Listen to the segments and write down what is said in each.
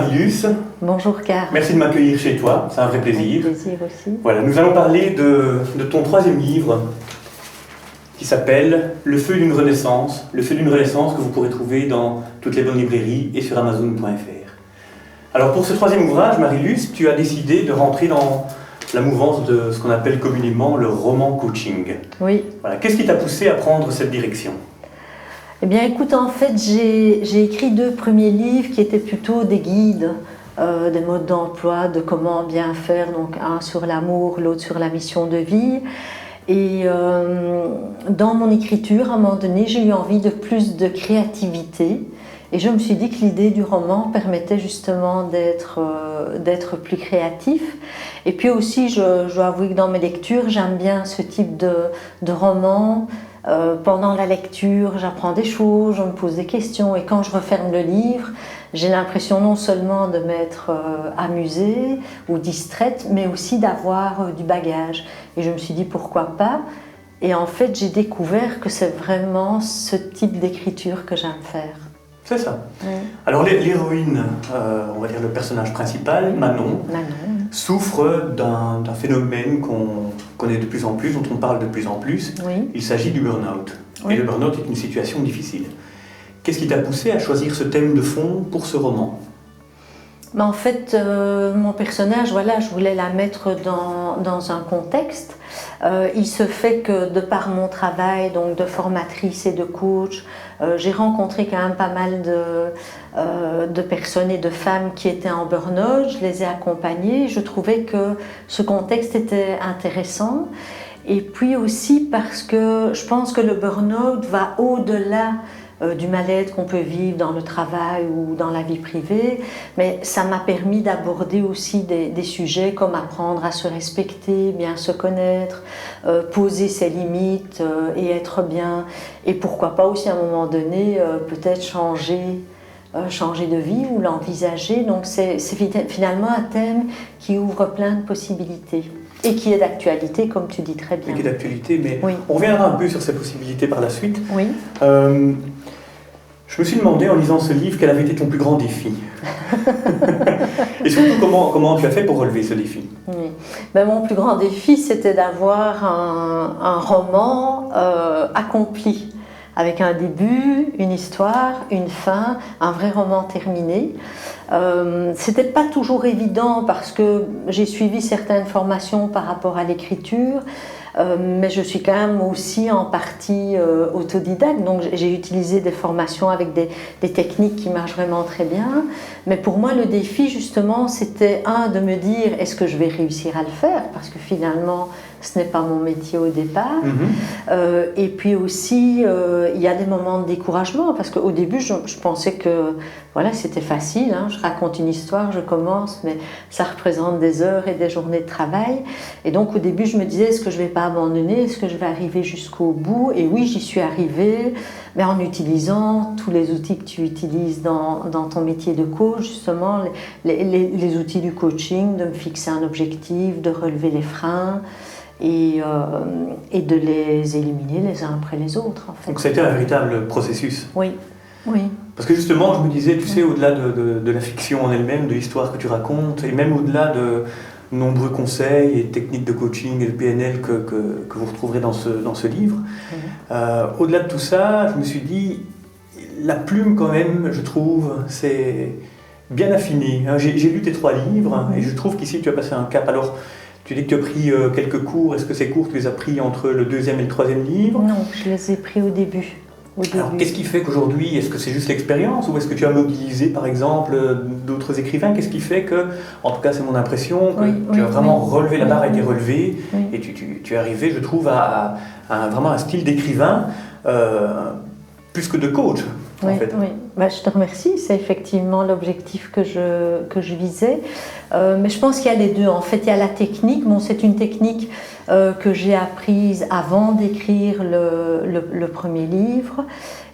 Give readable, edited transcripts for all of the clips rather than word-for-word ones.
Marie-Luce. Bonjour Car. Merci de m'accueillir chez toi, c'est un vrai plaisir. Avec plaisir aussi. Voilà, nous allons parler de ton troisième livre qui s'appelle Le feu d'une renaissance. Le feu d'une renaissance que vous pourrez trouver dans toutes les bonnes librairies et sur Amazon.fr. Alors pour ce troisième ouvrage, Marie-Luce, tu as décidé de rentrer dans la mouvance de ce qu'on appelle communément le roman coaching. Oui. Voilà. Qu'est-ce qui t'a poussé à prendre cette direction ? Eh bien écoute, en fait j'ai écrit 2 premiers livres qui étaient plutôt des guides, des modes d'emploi, de comment bien faire, donc un sur l'amour, l'autre sur la mission de vie. Et dans mon écriture, à un moment donné, j'ai eu envie de plus de créativité. Et je me suis dit que l'idée du roman permettait justement d'être plus créatif. Et puis aussi, je dois avouer que dans mes lectures, j'aime bien ce type de roman. Pendant la lecture, j'apprends des choses, je me pose des questions. Et quand je referme le livre, j'ai l'impression non seulement de m'être amusée ou distraite, mais aussi d'avoir du bagage. Et je me suis dit pourquoi pas. Et en fait, j'ai découvert que c'est vraiment ce type d'écriture que j'aime faire. C'est ça. Oui. Alors l'héroïne, on va dire le personnage principal, Manon, souffre d'un phénomène qu'on connaît de plus en plus, dont on parle de plus en plus. Oui. Il s'agit du burn-out. Oui. Et le burn-out est une situation difficile. Qu'est-ce qui t'a poussé à choisir ce thème de fond pour ce roman ? Mais en fait, mon personnage, voilà, je voulais la mettre dans un contexte. Il se fait que de par mon travail donc de formatrice et de coach, j'ai rencontré quand même pas mal de personnes et de femmes qui étaient en burn-out. Je les ai accompagnées. Je trouvais que ce contexte était intéressant. Et puis aussi parce que je pense que le burn-out va au-delà du mal-être qu'on peut vivre dans le travail ou dans la vie privée, mais ça m'a permis d'aborder aussi des sujets comme apprendre à se respecter, bien se connaître, poser ses limites et être bien, et pourquoi pas aussi à un moment donné peut-être changer de vie ou l'envisager. Donc c'est finalement un thème qui ouvre plein de possibilités. Et qui est d'actualité, comme tu dis très bien. Et qui est d'actualité, mais oui. On reviendra un peu sur ces possibilités par la suite. Oui. Je me suis demandé en lisant ce livre quel avait été ton plus grand défi. Et surtout comment tu as fait pour relever ce défi. Oui. Ben, mon plus grand défi, c'était d'avoir un roman accompli, avec un début, une histoire, une fin, un vrai roman terminé. C'était pas toujours évident parce que j'ai suivi certaines formations par rapport à l'écriture, mais je suis quand même aussi en partie autodidacte, donc j'ai utilisé des formations avec des techniques qui marchent vraiment très bien. Mais pour moi, le défi justement, c'était de me dire est-ce que je vais réussir à le faire, parce que finalement ce n'est pas mon métier au départ. Et puis aussi il y a des moments de découragement, parce qu'au début je pensais que voilà, c'était facile, hein, je raconte une histoire, je commence, mais ça représente des heures et des journées de travail. Et donc au début je me disais est-ce que je ne vais pas abandonner, est-ce que je vais arriver jusqu'au bout? Et oui, j'y suis arrivée, mais en utilisant tous les outils que tu utilises dans ton métier de coach, justement les outils du coaching, de me fixer un objectif, de relever les freins et de les éliminer les uns après les autres. En fait. Donc ça a été un véritable processus. Oui, oui. Parce que justement, je me disais, tu sais, au-delà de la fiction en elle-même, de l'histoire que tu racontes, et même au-delà de nombreux conseils et techniques de coaching et de PNL que vous retrouverez dans ce livre, au-delà de tout ça, je me suis dit, la plume quand même, je trouve, c'est bien affiné. J'ai lu tes 3 livres et je trouve qu'ici tu as passé un cap. Alors, tu dis que tu as pris quelques cours. Est-ce que ces cours, tu les as pris entre le 2e et le 3e livre? Non, je les ai pris au début. Alors, qu'est-ce qui fait qu'aujourd'hui, est-ce que c'est juste l'expérience ou est-ce que tu as mobilisé, par exemple, d'autres écrivains? Qu'est-ce qui fait que, en tout cas, c'est mon impression, que tu as vraiment relevé, la barre a été relevée et tu es arrivé, je trouve, à vraiment un style d'écrivain plus que de coach, en fait. Oui. Bah, je te remercie, c'est effectivement l'objectif que je visais. Mais je pense qu'il y a les deux. En fait, il y a la technique. Bon, c'est une technique que j'ai apprise avant d'écrire le premier livre.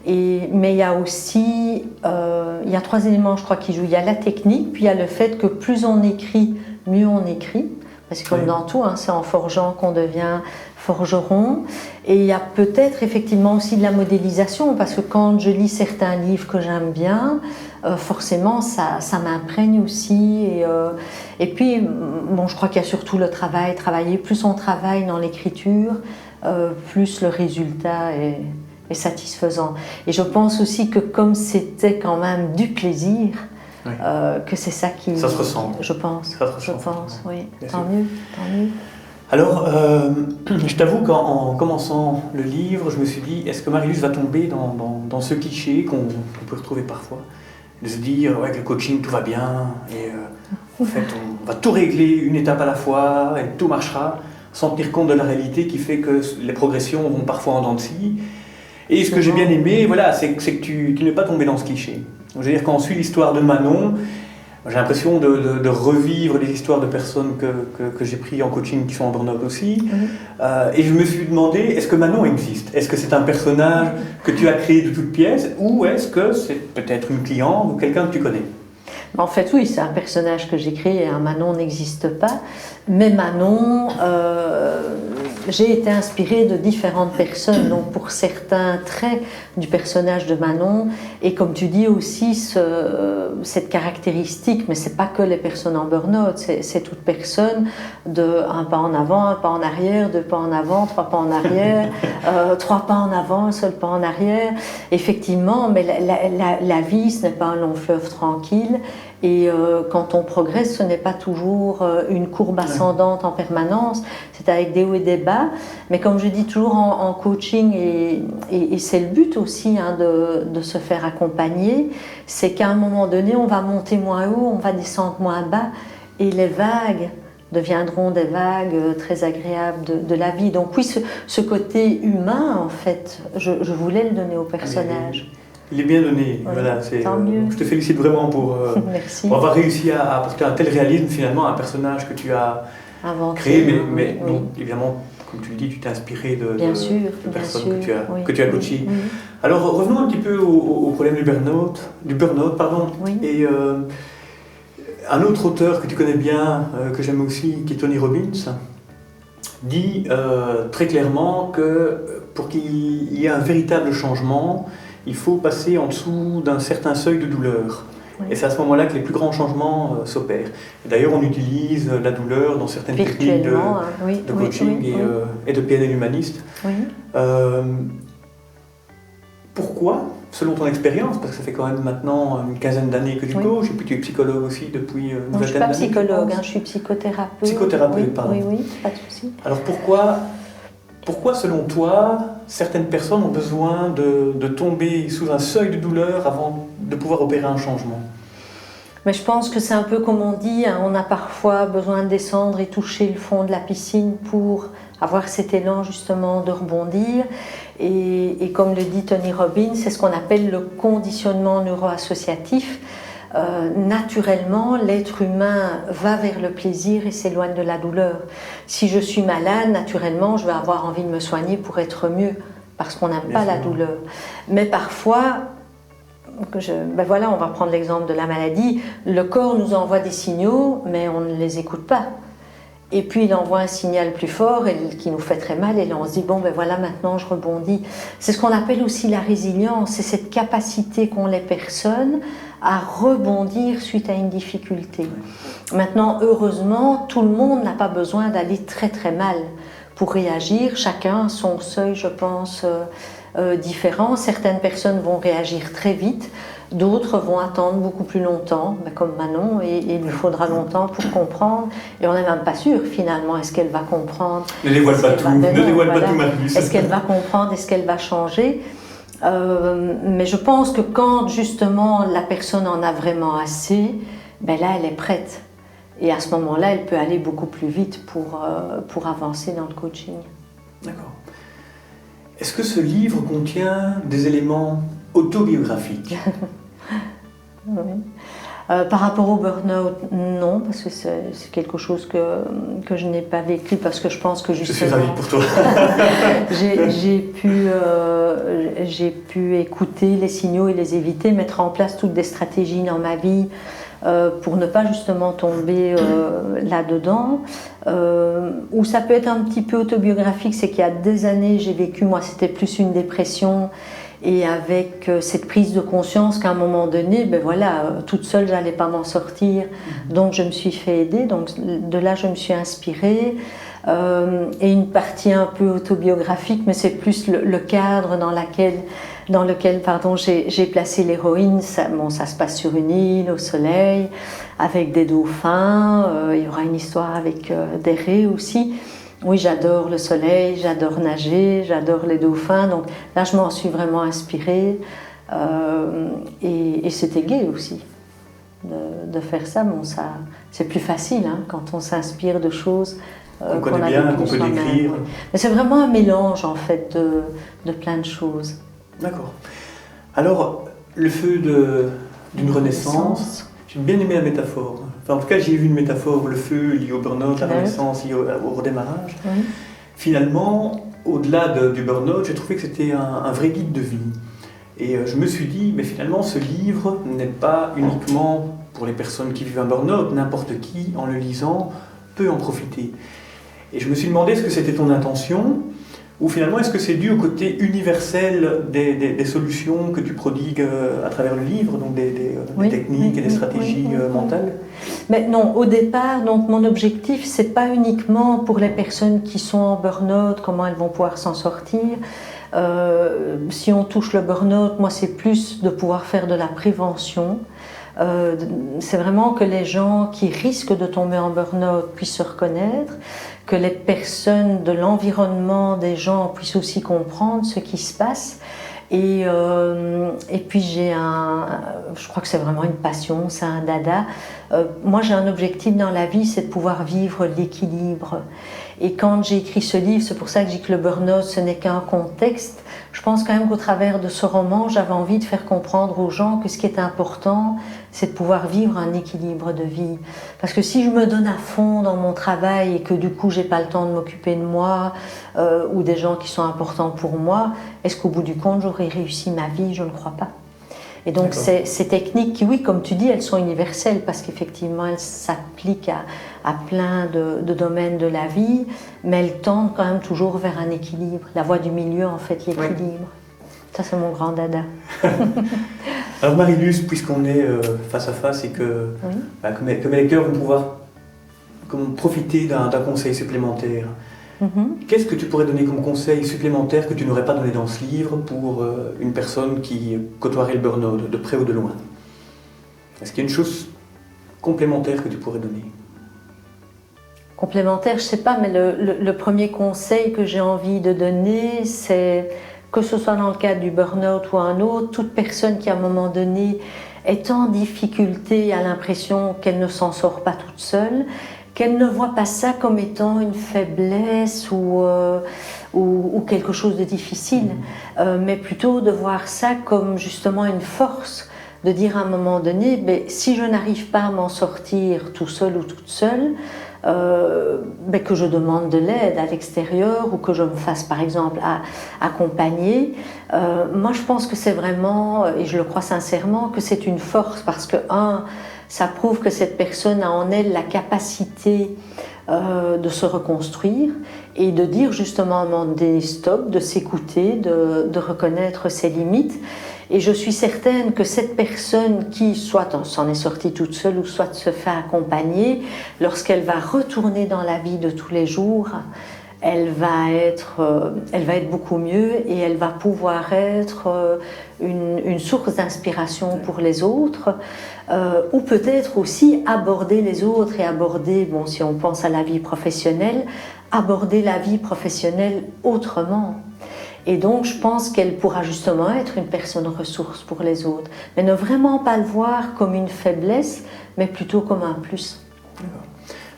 Mais il y a aussi il y a 3 éléments, je crois, qui jouent. Il y a la technique, puis il y a le fait que plus on écrit, mieux on écrit. Parce que comme dans tout, hein, c'est en forgeant qu'on devient forgeron. Et il y a peut-être effectivement aussi de la modélisation, parce que quand je lis certains livres que j'aime bien, forcément ça m'imprègne aussi. Et puis, bon, je crois qu'il y a surtout le travailler. Plus on travaille dans l'écriture, plus le résultat est satisfaisant. Et je pense aussi que comme c'était quand même du plaisir, oui. Que c'est ça qui... Ça se ressent. Je pense. Ça se ressent. Je pense, oui. Tant mieux, tant mieux. Alors, je t'avoue qu'en commençant le livre, je me suis dit, est-ce que Marie-Luce va tomber dans ce cliché qu'on peut retrouver parfois, de se dire, ouais, avec le coaching, tout va bien, et en fait, on va tout régler une étape à la fois, et tout marchera, sans tenir compte de la réalité qui fait que les progressions vont parfois en dents de scie. Et ce que j'ai bien aimé, voilà, c'est que tu n'es pas tombé dans ce cliché. Je veux dire, quand on suit l'histoire de Manon, j'ai l'impression de revivre les histoires de personnes que j'ai pris en coaching qui sont en burn-out aussi. Et je me suis demandé, est-ce que Manon existe? Est-ce que c'est un personnage que tu as créé de toutes pièces, ou est-ce que c'est peut-être une cliente ou quelqu'un que tu connais? En fait, oui, c'est un personnage que j'ai créé. Manon n'existe pas. Mais Manon, j'ai été inspirée de différentes personnes. Donc, pour certains traits du personnage de Manon, et comme tu dis aussi, cette caractéristique, mais ce n'est pas que les personnes en burn-out, c'est toute personne de un pas en avant, un pas en arrière, deux pas en avant, trois pas en arrière, trois pas en avant, un seul pas en arrière. Effectivement, mais la vie, ce n'est pas un long fleuve tranquille. Et quand on progresse, ce n'est pas toujours une courbe ascendante en permanence, c'est avec des hauts et des bas. Mais comme je dis toujours en coaching, et c'est le but aussi de se faire accompagner, c'est qu'à un moment donné, on va monter moins haut, on va descendre moins bas, et les vagues deviendront des vagues très agréables de la vie. Donc oui, ce côté humain, en fait, je voulais le donner au personnage. Il est bien donné, oui, voilà. Je te félicite vraiment pour avoir réussi à apporter un tel réalisme finalement à un personnage que tu as créé, mais oui. Donc, évidemment, comme tu le dis, tu t'es inspiré de personnes que tu as coachées. Oui. Alors revenons un petit peu au problème du burn-out, oui. Et un autre auteur que tu connais bien, que j'aime aussi, qui est Tony Robbins, dit très clairement que pour qu'il y ait un véritable changement, il faut passer en dessous d'un certain seuil de douleur. Oui. Et c'est à ce moment-là que les plus grands changements s'opèrent. D'ailleurs, on utilise la douleur dans certaines techniques de coaching et de PNL humaniste. Oui. Pourquoi, selon ton expérience, parce que ça fait quand même maintenant une quinzaine d'années que tu coaches, et puis tu es psychologue aussi depuis une vingtaine d'années. Je ne suis pas psychologue, je suis psychothérapeute. Psychothérapeute, pardon. Oui, pas de souci. Alors pourquoi, selon toi, certaines personnes ont besoin de tomber sous un seuil de douleur avant de pouvoir opérer un changement? Mais je pense que c'est un peu comme on dit, on a parfois besoin de descendre et toucher le fond de la piscine pour avoir cet élan justement de rebondir. Et comme le dit Tony Robbins, c'est ce qu'on appelle le conditionnement neuroassociatif. Naturellement, l'être humain va vers le plaisir et s'éloigne de la douleur. Si je suis malade, naturellement, je vais avoir envie de me soigner pour être mieux, parce qu'on n'aime pas la douleur. Mais parfois, voilà, on va prendre l'exemple de la maladie, le corps nous envoie des signaux, mais on ne les écoute pas. Et puis il envoie un signal plus fort qui nous fait très mal, et là on se dit bon voilà, maintenant je rebondis. C'est ce qu'on appelle aussi la résilience, c'est cette capacité qu'ont les personnes à rebondir suite à une difficulté. Maintenant, heureusement, tout le monde n'a pas besoin d'aller très très mal pour réagir, chacun a son seuil, je pense, différent. Certaines personnes vont réagir très vite, d'autres vont attendre beaucoup plus longtemps, comme Manon, et il lui faudra longtemps pour comprendre. Et on n'est même pas sûr, finalement, est-ce qu'elle va comprendre? Ne dévoile pas tout, Marie-Luce. Est-ce qu'elle va comprendre, est-ce qu'elle va changer? Mais je pense que quand, justement, la personne en a vraiment assez, là, elle est prête. Et à ce moment-là, elle peut aller beaucoup plus vite pour avancer dans le coaching. D'accord. Est-ce que ce livre contient des éléments autobiographiques? Oui. Par rapport au burn-out, non, parce que c'est quelque chose que je n'ai pas vécu, parce que je pense que justement... Je suis ravie pour toi. j'ai pu écouter les signaux et les éviter, mettre en place toutes des stratégies dans ma vie pour ne pas justement tomber là-dedans. Où ça peut être un petit peu autobiographique, c'est qu'il y a des années, j'ai vécu, moi c'était plus une dépression, et avec cette prise de conscience qu'à un moment donné, ben voilà, toute seule, j'allais pas m'en sortir. Donc je me suis fait aider. Donc de là, je me suis inspirée. Et une partie un peu autobiographique, mais c'est plus le cadre dans lequel j'ai placé l'héroïne. Ça se passe sur une île, au soleil, avec des dauphins. Il y aura une histoire avec des raies aussi. Oui, j'adore le soleil, j'adore nager, j'adore les dauphins, donc là je m'en suis vraiment inspirée et c'était gai aussi de faire ça. Bon, c'est plus facile hein, quand on s'inspire de choses qu'on connaît bien, qu'on peut décrire. Oui. Mais c'est vraiment un mélange en fait de plein de choses. D'accord. Alors, le feu d'une renaissance, j'ai bien aimé la métaphore. Enfin, en tout cas, j'ai vu une métaphore, le feu lié au burn-out, la renaissance liée au redémarrage. Oui. Finalement, au-delà du burn-out, j'ai trouvé que c'était un vrai guide de vie. Et je me suis dit, mais finalement, ce livre n'est pas uniquement pour les personnes qui vivent un burn-out, n'importe qui, en le lisant, peut en profiter. Et je me suis demandé, est-ce que c'était ton intention ? Ou finalement, est-ce que c'est dû au côté universel des solutions que tu prodigues à travers le livre, donc des techniques et des stratégies mentales ? Mais non, au départ, donc mon objectif, c'est pas uniquement pour les personnes qui sont en burn-out, comment elles vont pouvoir s'en sortir. Si on touche le burn-out, moi, c'est plus de pouvoir faire de la prévention. C'est vraiment que les gens qui risquent de tomber en burn-out puissent se reconnaître, que les personnes de l'environnement des gens puissent aussi comprendre ce qui se passe. Et puis je crois que c'est vraiment une passion, c'est un dada. Moi j'ai un objectif dans la vie, c'est de pouvoir vivre l'équilibre. Et quand j'ai écrit ce livre, c'est pour ça que je dis que le burn-out ce n'est qu'un contexte. Je pense quand même qu'au travers de ce roman, j'avais envie de faire comprendre aux gens que ce qui est important, c'est de pouvoir vivre un équilibre de vie. Parce que si je me donne à fond dans mon travail et que du coup j'ai pas le temps de m'occuper de moi ou des gens qui sont importants pour moi, est-ce qu'au bout du compte j'aurais réussi ma vie? Je ne crois pas. Et donc ces techniques qui, oui, comme tu dis, elles sont universelles parce qu'effectivement elles s'appliquent à plein de domaines de la vie, mais elles tendent quand même toujours vers un équilibre. La voie du milieu, en fait, l'équilibre. Oui. Ça, c'est mon grand dada. Alors Marie-Luce, puisqu'on est face à face et que mes lecteurs vont pouvoir profiter d'un conseil supplémentaire, qu'est-ce que tu pourrais donner comme conseil supplémentaire que tu n'aurais pas donné dans ce livre pour une personne qui côtoierait le burn-out, de près ou de loin? Est-ce qu'il y a une chose complémentaire que tu pourrais donner? Complémentaire, je ne sais pas, mais le premier conseil que j'ai envie de donner, c'est que ce soit dans le cadre du burn-out ou un autre, toute personne qui à un moment donné est en difficulté a l'impression qu'elle ne s'en sort pas toute seule, qu'elle ne voit pas ça comme étant une faiblesse ou quelque chose de difficile, mais plutôt de voir ça comme justement une force, de dire à un moment donné, si je n'arrive pas à m'en sortir tout seul ou toute seule, que je demande de l'aide à l'extérieur ou que je me fasse par exemple accompagner. Moi je pense que c'est vraiment, et je le crois sincèrement, que c'est une force parce que ça prouve que cette personne a en elle la capacité de se reconstruire et de dire justement à un moment donné stop, de s'écouter, de reconnaître ses limites. Et je suis certaine que cette personne qui soit s'en est sortie toute seule ou soit se fait accompagner, lorsqu'elle va retourner dans la vie de tous les jours, elle va être beaucoup mieux et elle va pouvoir être une source d'inspiration pour les autres ou peut-être aussi aborder les autres et aborder, si on pense à la vie professionnelle, aborder la vie professionnelle autrement. Et donc je pense qu'elle pourra justement être une personne ressource pour les autres, mais ne vraiment pas le voir comme une faiblesse, mais plutôt comme un plus.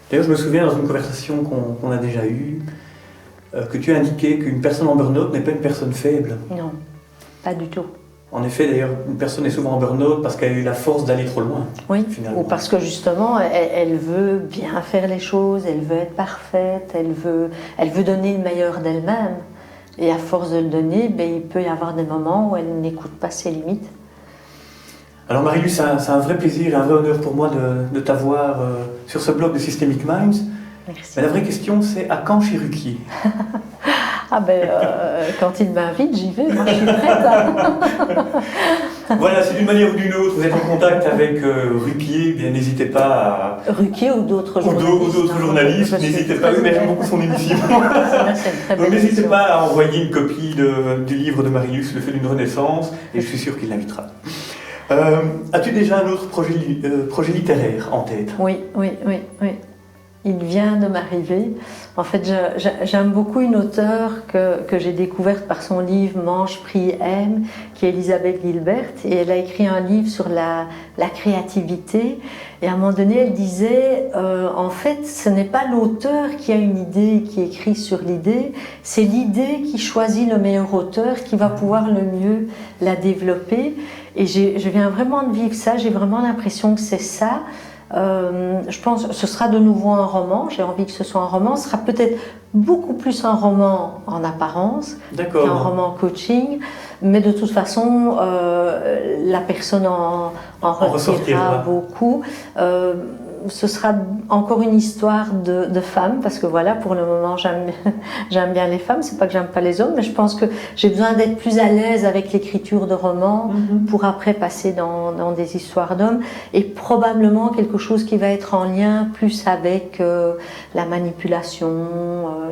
D'ailleurs, je me souviens dans une conversation qu'on a déjà eue, que tu as indiqué qu'une personne en burn-out n'est pas une personne faible. Non, pas du tout. En effet, d'ailleurs, une personne est souvent en burn-out parce qu'elle a eu la force d'aller trop loin. Oui, finalement. Ou parce que justement, elle veut bien faire les choses, elle veut être parfaite, elle veut donner le meilleur d'elle-même. Et à force de le donner, il peut y avoir des moments où elle n'écoute pas ses limites. Alors Marie-Luce, c'est un vrai plaisir et un vrai honneur pour moi de t'avoir sur ce blog de Systemic Minds. Merci. Mais la vraie question, c'est à quand chez Ruquier? Ah ben, quand il m'invite, j'y vais, moi je suis prête. Voilà, si d'une manière ou d'une autre, vous êtes en contact avec Ruquier, bien n'hésitez pas à... Ruquier ou d'autres journalistes. Ou d'autres journalistes, n'hésitez pas, oui, mais j'aime beaucoup son émission. Donc n'hésitez pas à envoyer une copie du livre de Marie-Luce, Le feu d'une renaissance, et je suis sûr qu'il l'invitera. As-tu déjà un autre projet littéraire en tête? Oui. Il vient de m'arriver. En fait, j'aime beaucoup une auteure que j'ai découverte par son livre Mange, prie, aime, qui est Elisabeth Gilbert. Et elle a écrit un livre sur la créativité. Et à un moment donné, elle disait, en fait, ce n'est pas l'auteur qui a une idée, qui écrit sur l'idée, c'est l'idée qui choisit le meilleur auteur, qui va pouvoir le mieux la développer. Et je viens vraiment de vivre ça, j'ai vraiment l'impression que c'est ça. Je pense que ce sera de nouveau un roman, j'ai envie que ce soit un roman, ce sera peut-être beaucoup plus un roman en apparence qu'un roman coaching, mais de toute façon la personne en retirera beaucoup. Ce sera encore une histoire de femmes, parce que voilà, pour le moment j'aime bien les femmes, c'est pas que j'aime pas les hommes, mais je pense que j'ai besoin d'être plus à l'aise avec l'écriture de romans pour après passer dans des histoires d'hommes, et probablement quelque chose qui va être en lien plus avec la manipulation,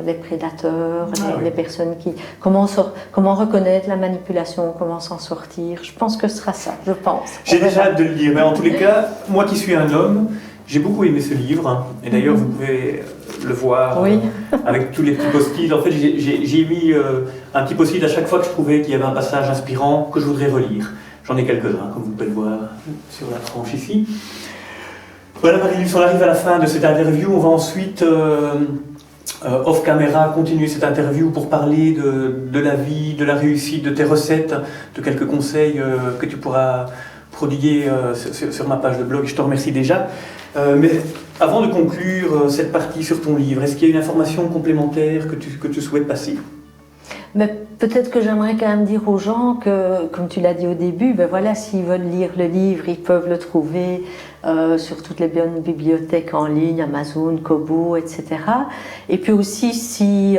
les prédateurs, les personnes qui... Comment reconnaître la manipulation, comment s'en sortir, je pense que ce sera ça, je pense. J'ai déjà hâte de le lire, mais en tous les cas, moi qui suis un homme, j'ai beaucoup aimé ce livre, et d'ailleurs vous pouvez le voir avec tous les petits post-it. En fait, j'ai mis un petit post-it à chaque fois que je trouvais qu'il y avait un passage inspirant que je voudrais relire. J'en ai quelques-uns, comme vous pouvez le voir sur la tranche ici. Voilà Marie-Luce, on arrive à la fin de cette interview. On va ensuite, off caméra, continuer cette interview pour parler de la vie, de la réussite, de tes recettes, de quelques conseils que tu pourras prodiguer sur ma page de blog. Je te remercie déjà. Mais avant de conclure cette partie sur ton livre, est-ce qu'il y a une information complémentaire que tu souhaites passer? Mais peut-être que j'aimerais quand même dire aux gens que, comme tu l'as dit au début, ben voilà, s'ils veulent lire le livre, ils peuvent le trouver sur toutes les bonnes bibliothèques en ligne, Amazon, Kobo, etc. Et puis aussi, si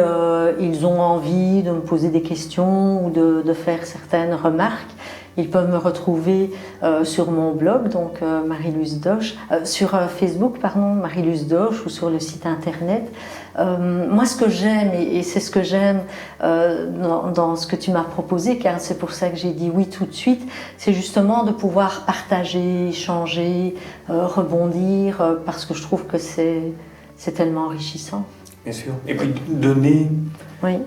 ils ont envie de me poser des questions ou de faire certaines remarques, ils peuvent me retrouver sur mon blog, donc Marie-Luce Doche, sur Facebook, pardon, Marie-Luce Doche, ou sur le site internet. Moi, ce que j'aime, et c'est ce que j'aime dans ce que tu m'as proposé, car c'est pour ça que j'ai dit oui tout de suite, c'est justement de pouvoir partager, échanger, rebondir, parce que je trouve que c'est tellement enrichissant. Bien sûr. Et puis donner,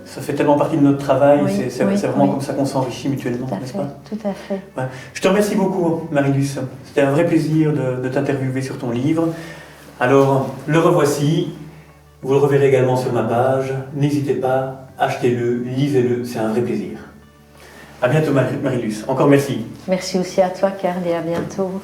ça fait tellement partie de notre travail, c'est vraiment comme ça qu'on s'enrichit mutuellement, n'est-ce pas? Tout à fait. Ouais. Je te remercie beaucoup, Marie-Luce. C'était un vrai plaisir de t'interviewer sur ton livre. Alors, le revoici. Vous le reverrez également sur ma page. N'hésitez pas, achetez-le, lisez-le, c'est un vrai plaisir. À bientôt, Marie-Luce. Encore merci. Merci aussi à toi, Karl, et à bientôt.